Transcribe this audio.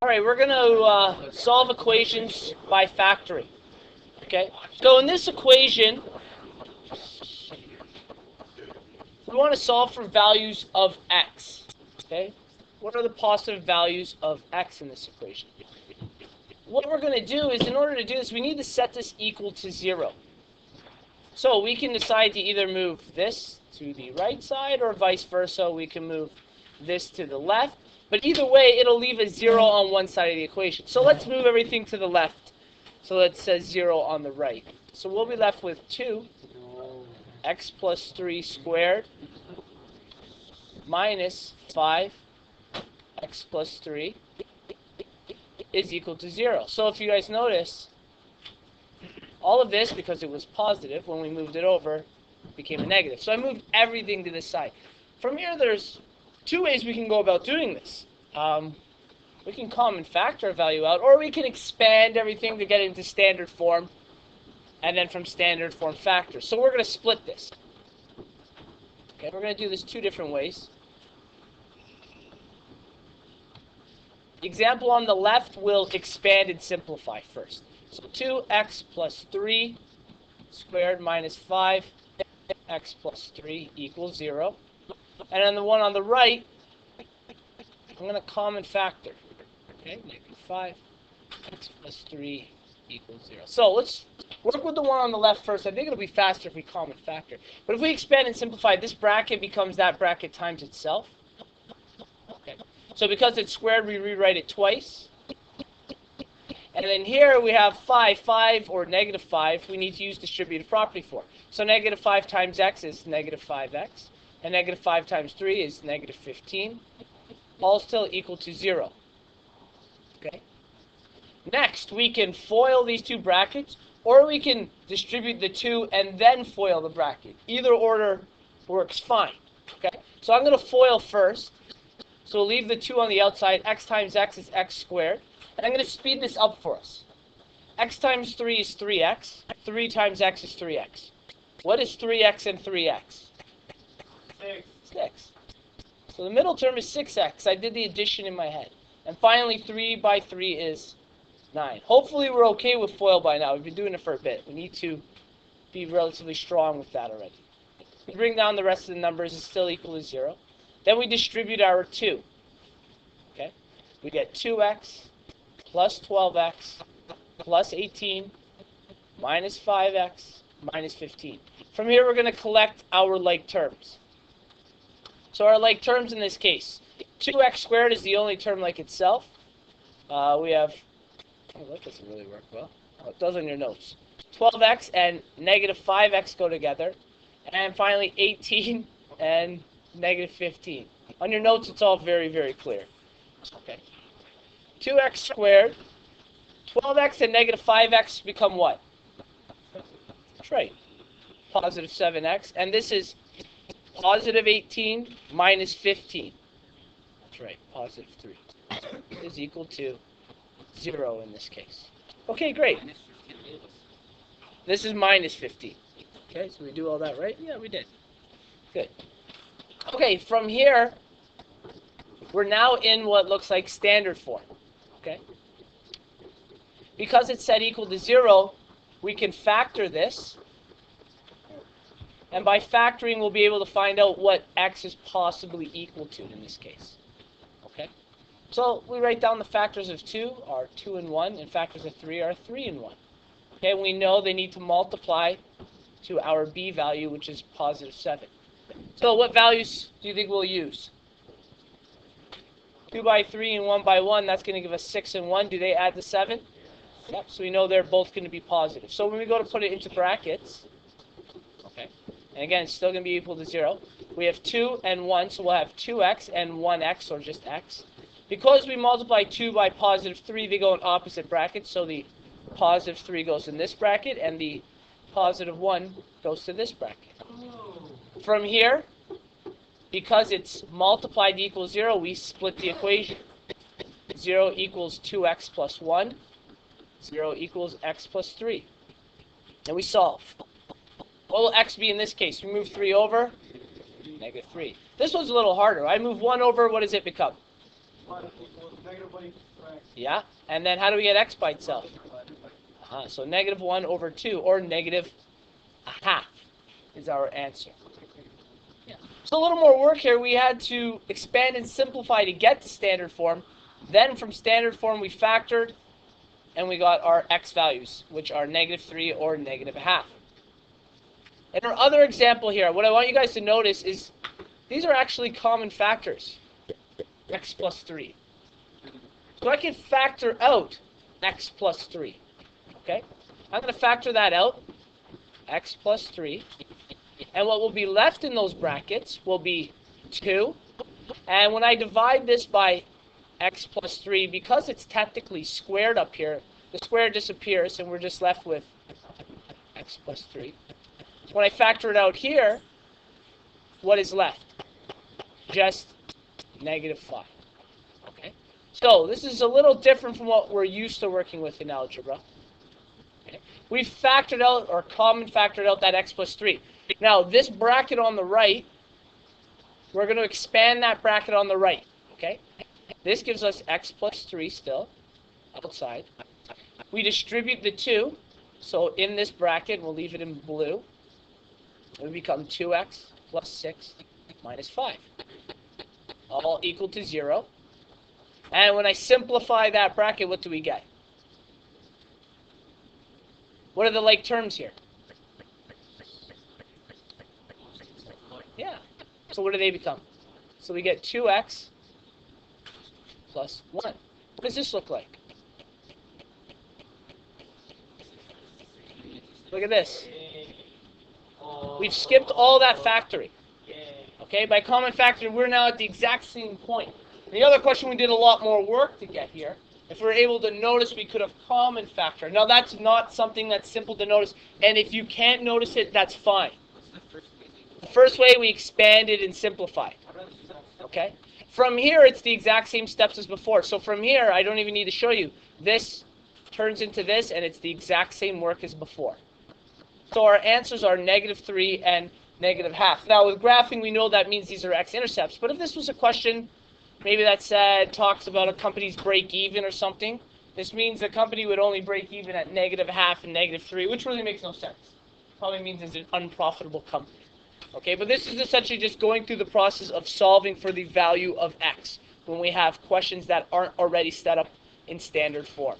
All right, we're going to solve equations by factoring. Okay, so in this equation, we want to solve for values of x. Okay, what are the positive values of x in this equation? What we're going to do is, in order to do this, we need to set this equal to 0. So we can decide to either move this to the right side or vice versa. We can move this to the left. But either way, it'll leave a 0 on one side of the equation. So let's move everything to the left. So it says 0 on the right. So we'll be left with 2x plus 3 squared minus 5x plus 3 is equal to 0. So if you guys notice, all of this, because it was positive, when we moved it over, became a negative. So I moved everything to this side. From here, there's two ways we can go about doing this. We can common factor a value out, or we can expand everything to get into standard form, and then from standard form factor. So we're going to split this. Okay, we're going to do this two different ways. The example on the left will expand and simplify first. So 2x plus 3 squared minus 5x plus 3 equals 0. And then the one on the right, I'm going to common factor. Okay, negative 5x plus 3 equals 0. So let's work with the one on the left first. I think it'll be faster if we common factor. But if we expand and simplify, this bracket becomes that bracket times itself. Okay. So because it's squared, we rewrite it twice. And then here we have 5 or negative 5, we need to use distributive property for. So negative 5 times x is negative 5x. And negative 5 times 3 is negative 15. All still equal to 0. Okay. Next, we can FOIL these two brackets, or we can distribute the 2 and then FOIL the bracket. Either order works fine. Okay. So I'm going to FOIL first. So we'll leave the 2 on the outside. X times x is x squared. And I'm going to speed this up for us. X times 3 is 3x. 3 times x is 3x. What is 3x and 3x? 6. So the middle term is 6x. I did the addition in my head. And finally, 3 by 3 is 9. Hopefully we're okay with FOIL by now. We've been doing it for a bit. We need to be relatively strong with that already. We bring down the rest of the numbers. It's still equal to 0. Then we distribute our 2. Okay? We get 2x plus 12x plus 18 minus 5x minus 15. From here, we're going to collect our like terms. So our like terms in this case, 2x squared is the only term like itself. We have, oh, that doesn't really work well. Oh, it does on your notes. 12x and negative 5x go together. And finally, 18 and negative 15. On your notes, it's all very, very clear. Okay. 2x squared, 12x and negative 5x become what? That's right, positive 7x. And this is positive 18 minus 15. That's right, positive 3 is equal to 0 in this case. Okay, great. This is minus 15. Okay, so we do all that right? Yeah, we did. Good. Okay, from here, we're now in what looks like standard form. Okay. Because it's set equal to 0, we can factor this. And by factoring, we'll be able to find out what x is possibly equal to in this case. Okay. So we write down the factors of 2 are 2 and 1, and factors of 3 are 3 and 1. Okay, we know they need to multiply to our b value, which is positive 7. So what values do you think we'll use? 2 by 3 and 1 by 1, that's going to give us 6 and 1. Do they add to 7? Yep, so we know they're both going to be positive. So when we go to put it into brackets, okay, and again, it's still going to be equal to 0. We have 2 and 1, so we'll have 2x and 1x, or just x. Because we multiply 2 by positive 3, they go in opposite brackets, so the positive 3 goes in this bracket, and the positive 1 goes to this bracket. From here, because it's multiplied to equal 0, we split the equation. 0 equals 2x plus 1. 0 equals x plus 3. And we solve. What will x be in this case? We move 3 over. Negative 3. This one's a little harder. I move 1 over. What does it become? -1 for x. Yeah. And then how do we get x by itself? So -1 over 2, or -1/2 is our answer. Yeah. So a little more work here. We had to expand and simplify to get to standard form. Then from standard form we factored, and we got our x values, which are -3 or -1/2. And our other example here, what I want you guys to notice is these are actually common factors, x plus 3. So I can factor out x plus 3. Okay? I'm going to factor that out, x plus 3. And what will be left in those brackets will be 2. And when I divide this by x plus 3, because it's technically squared up here, the square disappears and we're just left with x plus 3. When I factor it out here, what is left? Just -5. Okay? So this is a little different from what we're used to working with in algebra. Okay? We've factored out, or common factored out, that x plus 3. Now, this bracket on the right, we're going to expand that bracket on the right. Okay? This gives us x plus 3 still, outside. We distribute the 2, so in this bracket, we'll leave it in blue. It would become 2x plus 6 minus 5, all equal to 0. And when I simplify that bracket, what do we get? What are the like terms here? Yeah. So what do they become? So we get 2x plus 1. What does this look like? Look at this. We've skipped all that factoring. Okay, by common factor, we're now at the exact same point. The other question, we did a lot more work to get here. If we're able to notice, we could have common factor. Now, that's not something that's simple to notice, and if you can't notice it, that's fine. The first way, we expanded and simplified. Okay? From here, it's the exact same steps as before. So from here, I don't even need to show you. This turns into this, and it's the exact same work as before. So our answers are -3 and -1/2. Now, with graphing, we know that means these are x-intercepts. But if this was a question, maybe that talks about a company's break-even or something, this means the company would only break even at -1/2 and -3, which really makes no sense. Probably means it's an unprofitable company. Okay, but this is essentially just going through the process of solving for the value of x when we have questions that aren't already set up in standard form.